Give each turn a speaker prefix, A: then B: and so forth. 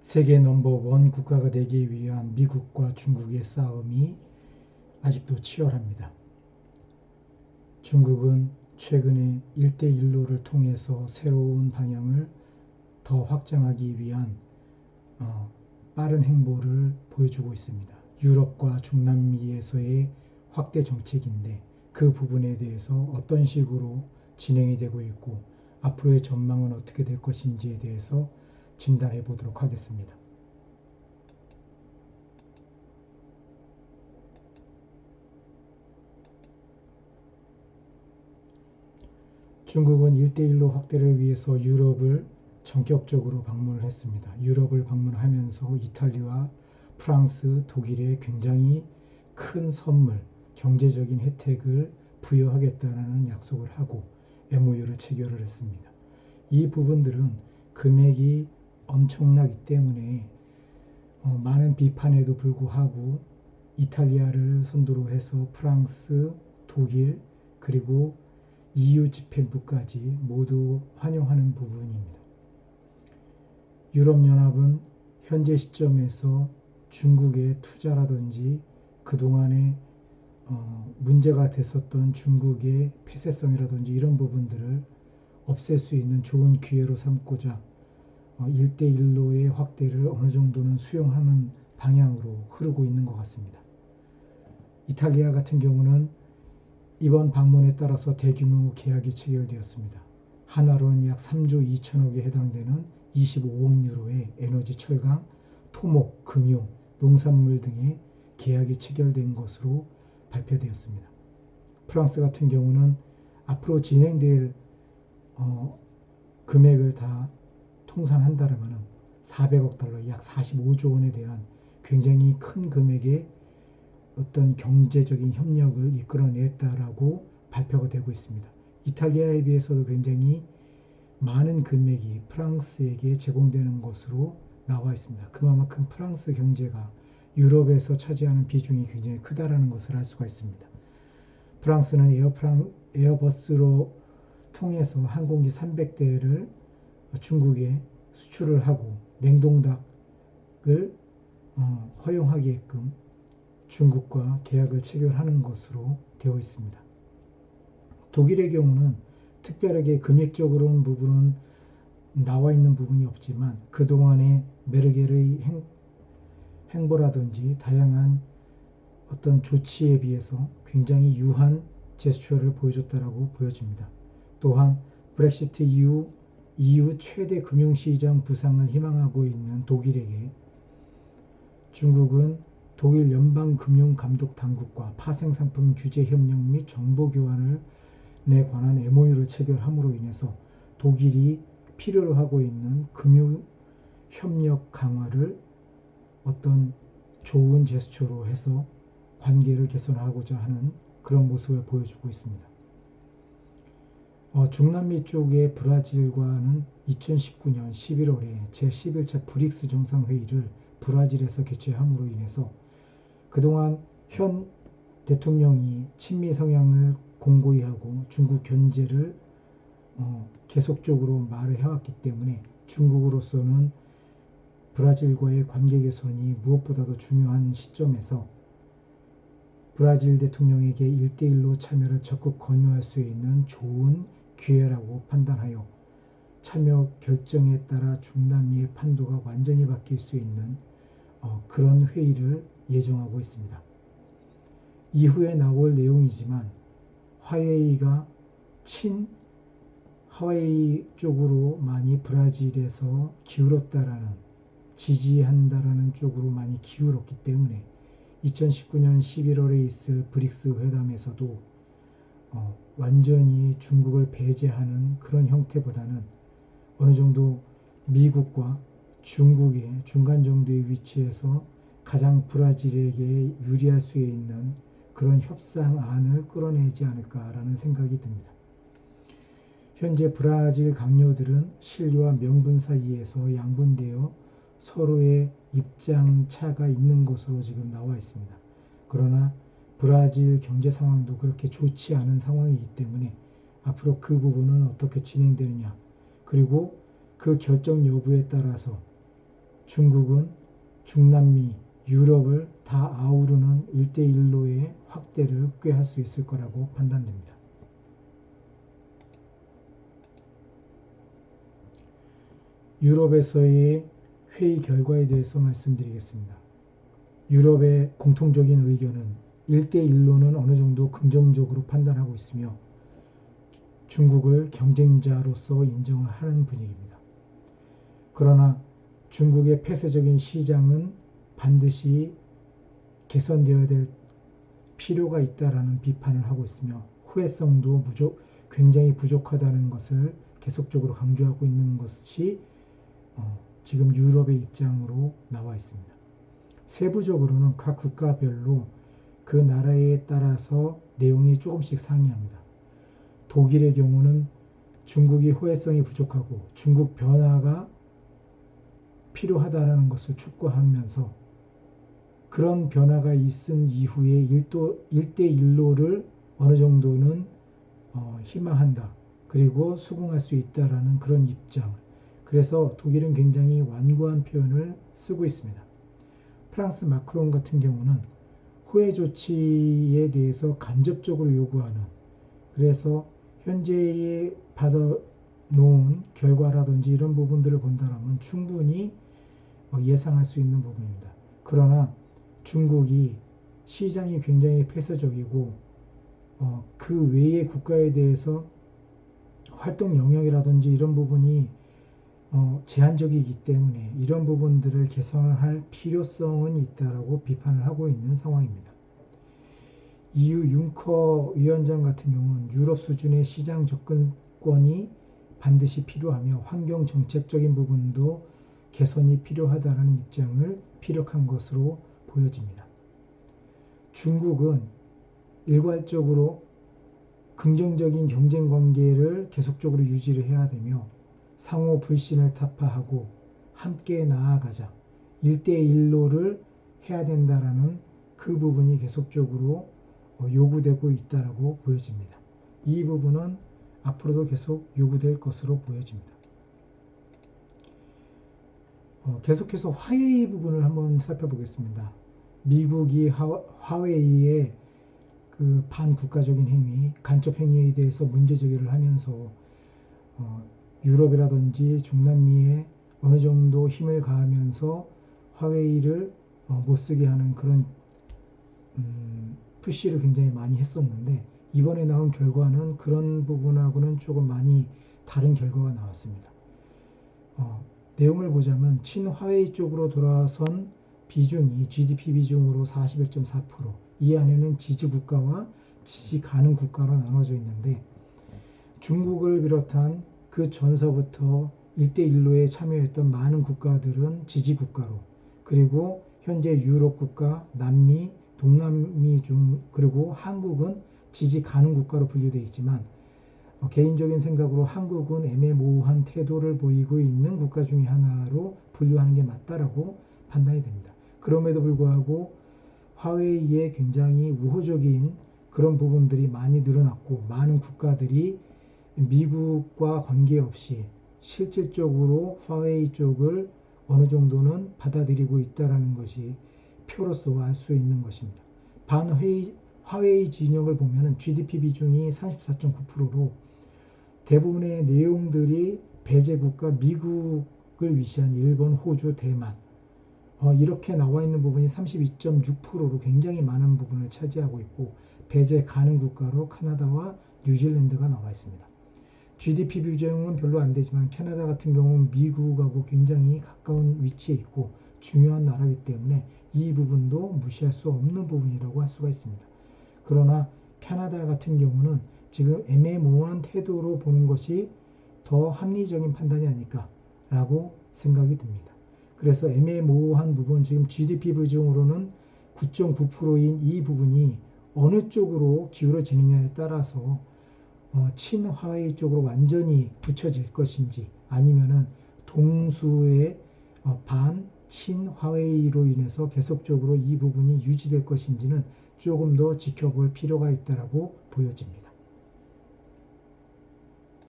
A: 세계 넘버원 국가가 되기 위한 미국과 중국의 싸움이 아직도 치열합니다. 중국은 최근에 1대1로를 통해서 새로운 방향을 더 확장하기 위한 빠른 행보를 보여주고 있습니다. 유럽과 중남미에서의 확대 정책인데 그 부분에 대해서 어떤 식으로 진행이 되고 있고 앞으로의 전망은 어떻게 될 것인지에 대해서 진단해 보도록 하겠습니다. 중국은 1대1로 확대를 위해서 유럽을 전격적으로 방문을 했습니다. 유럽을 방문하면서 이탈리아와 프랑스, 독일에 굉장히 큰 선물, 경제적인 혜택을 부여하겠다는 약속을 하고 MOU를 체결을 했습니다. 이 부분들은 금액이 엄청나기 때문에 많은 비판에도 불구하고 이탈리아를 선두로 해서 프랑스, 독일, 그리고 EU 집행부까지 모두 환영하는 부분입니다. 유럽연합은 현재 시점에서 중국의 투자라든지 그동안에 문제가 됐었던 중국의 폐쇄성이라든지 이런 부분들을 없앨 수 있는 좋은 기회로 삼고자 1대1로의 확대를 어느 정도는 수용하는 방향으로 흐르고 있는 것 같습니다. 이탈리아 같은 경우는 이번 방문에 따라서 대규모 계약이 체결되었습니다. 하나로는 약 3조 2천억에 해당되는 25억 유로의 에너지, 철강, 토목, 금융, 농산물 등의 계약이 체결된 것으로 발표되었습니다. 프랑스 같은 경우는 앞으로 진행될 금액을 다 통산한다면 400억 달러, 약 45조 원에 대한 굉장히 큰 금액의 어떤 경제적인 협력을 이끌어냈다라고 발표가 되고 있습니다. 이탈리아에 비해서도 굉장히 많은 금액이 프랑스에게 제공되는 것으로 나와 있습니다. 그만큼 프랑스 경제가 유럽에서 차지하는 비중이 굉장히 크다라는 것을 알 수가 있습니다. 프랑스는 에어버스로 통해서 항공기 300대를 중국에 수출을 하고 냉동닭을 허용하게끔 중국과 계약을 체결하는 것으로 되어 있습니다. 독일의 경우는 특별하게 금액적으로는 부분은 나와 있는 부분이 없지만 그동안의 메르겔의 행보라든지 다양한 어떤 조치에 비해서 굉장히 유한 제스처를 보여줬다라고 보여집니다. 또한 브렉시트 이후 EU 최대 금융시장 부상을 희망하고 있는 독일에게 중국은 독일 연방금융감독당국과 파생상품 규제 협력 및 정보 교환에 관한 MOU를 체결함으로 인해서 독일이 필요로 하고 있는 금융협력 강화를 어떤 좋은 제스처로 해서 관계를 개선하고자 하는 그런 모습을 보여주고 있습니다. 중남미 쪽의 브라질과는 2019년 11월에 제11차 브릭스 정상회의를 브라질에서 개최함으로 인해서 그동안 현 대통령이 친미 성향을 공고히 하고 중국 견제를 계속적으로 말을 해왔기 때문에 중국으로서는 브라질과의 관계 개선이 무엇보다도 중요한 시점에서 브라질 대통령에게 1대1로 참여를 적극 권유할 수 있는 좋은 기회라고 판단하여 참여 결정에 따라 중남미의 판도가 완전히 바뀔 수 있는 그런 회의를 예정하고 있습니다. 이후에 나올 내용이지만 화웨이가 하와이 쪽으로 많이 브라질에서 기울었다라는 지지한다라는 쪽으로 많이 기울었기 때문에 2019년 11월에 있을 브릭스 회담에서도 완전히 중국을 배제하는 그런 형태보다는 어느 정도 미국과 중국의 중간 정도의 위치에서 가장 브라질에게 유리할 수 있는 그런 협상안을 끌어내지 않을까라는 생각이 듭니다. 현재 브라질 강요들은 실리와 명분 사이에서 양분되어 서로의 입장 차가 있는 것으로 지금 나와 있습니다. 그러나 브라질 경제 상황도 그렇게 좋지 않은 상황이기 때문에 앞으로 그 부분은 어떻게 진행되느냐, 그리고 그 결정 여부에 따라서 중국은 중남미, 유럽을 다 아우르는 일대일로의 확대를 꾀할 수 있을 거라고 판단됩니다. 유럽에서의 회의 결과에 대해서 말씀드리겠습니다. 유럽의 공통적인 의견은 1대1로는 어느 정도 긍정적으로 판단하고 있으며 중국을 경쟁자로서 인정을 하는 분위기입니다. 그러나 중국의 폐쇄적인 시장은 반드시 개선되어야 될 필요가 있다라는 비판을 하고 있으며 후회성도 굉장히 부족하다는 것을 계속적으로 강조하고 있는 것이 지금 유럽의 입장으로 나와 있습니다. 세부적으로는 각 국가별로 그 나라에 따라서 내용이 조금씩 상이합니다. 독일의 경우는 중국이 호혜성이 부족하고 중국 변화가 필요하다는 것을 촉구하면서 그런 변화가 있은 이후에 1대1로를 어느 정도는 희망한다. 그리고 수긍할 수 있다라는 그런 입장. 그래서 독일은 굉장히 완고한 표현을 쓰고 있습니다. 프랑스 마크롱 같은 경우는 호혜 조치에 대해서 간접적으로 요구하는, 그래서 현재에 받아놓은 결과라든지 이런 부분들을 본다면 충분히 예상할 수 있는 부분입니다. 그러나 중국이 시장이 굉장히 폐쇄적이고 그 외의 국가에 대해서 활동 영역이라든지 이런 부분이 제한적이기 때문에 이런 부분들을 개선할 필요성은 있다라고 비판을 하고 있는 상황입니다. EU 융커 위원장 같은 경우는 유럽 수준의 시장 접근권이 반드시 필요하며 환경 정책적인 부분도 개선이 필요하다는 입장을 피력한 것으로 보여집니다. 중국은 일괄적으로 긍정적인 경쟁 관계를 계속적으로 유지를 해야 되며 상호 불신을 타파하고 함께 나아가자 1대1로를 해야 된다라는 그 부분이 계속적으로 요구되고 있다라고 보여집니다. 이 부분은 앞으로도 계속 요구될 것으로 보여집니다. 계속해서 화웨이 부분을 한번 살펴보겠습니다. 미국이 화웨이의 그 반국가적인 행위, 간첩 행위에 대해서 문제 제기를 하면서 유럽이라든지 중남미에 어느 정도 힘을 가하면서 화웨이를 못쓰게 하는 그런 푸시를 굉장히 많이 했었는데 이번에 나온 결과는 그런 부분하고는 조금 많이 다른 결과가 나왔습니다. 내용을 보자면 친화웨이 쪽으로 돌아선 비중이 GDP 비중으로 41.4%, 이 안에는 지지 국가와 지지 가능 국가로 나눠져 있는데 중국을 비롯한 그 전서부터 1대1로에 참여했던 많은 국가들은 지지 국가로, 그리고 현재 유럽 국가, 남미, 동남미 중, 그리고 한국은 지지 가능 국가로 분류되어 있지만 개인적인 생각으로 한국은 애매모호한 태도를 보이고 있는 국가 중에 하나로 분류하는 게 맞다라고 판단이 됩니다. 그럼에도 불구하고 화웨이에 굉장히 우호적인 그런 부분들이 많이 늘어났고 많은 국가들이 미국과 관계없이 실질적으로 화웨이 쪽을 어느 정도는 받아들이고 있다는 것이 표로서 알 수 있는 것입니다. 화웨이 진영을 보면 GDP 비중이 34.9%로 대부분의 내용들이 배제국가 미국을 위시한 일본, 호주, 대만 이렇게 나와 있는 부분이 32.6%로 굉장히 많은 부분을 차지하고 있고 배제 가능 국가로 카나다와 뉴질랜드가 나와 있습니다. GDP 비중은 별로 안 되지만 캐나다 같은 경우는 미국하고 굉장히 가까운 위치에 있고 중요한 나라이기 때문에 이 부분도 무시할 수 없는 부분이라고 할 수가 있습니다. 그러나 캐나다 같은 경우는 지금 애매모호한 태도로 보는 것이 더 합리적인 판단이 아닐까라고 생각이 듭니다. 그래서 애매모호한 부분, 지금 GDP 비중으로는 9.9%인 이 부분이 어느 쪽으로 기울어지느냐에 따라서 친화웨이 쪽으로 완전히 붙여질 것인지 아니면은 동수의 반 친화웨이로 인해서 계속적으로 이 부분이 유지될 것인지는 조금 더 지켜볼 필요가 있다고 보여집니다.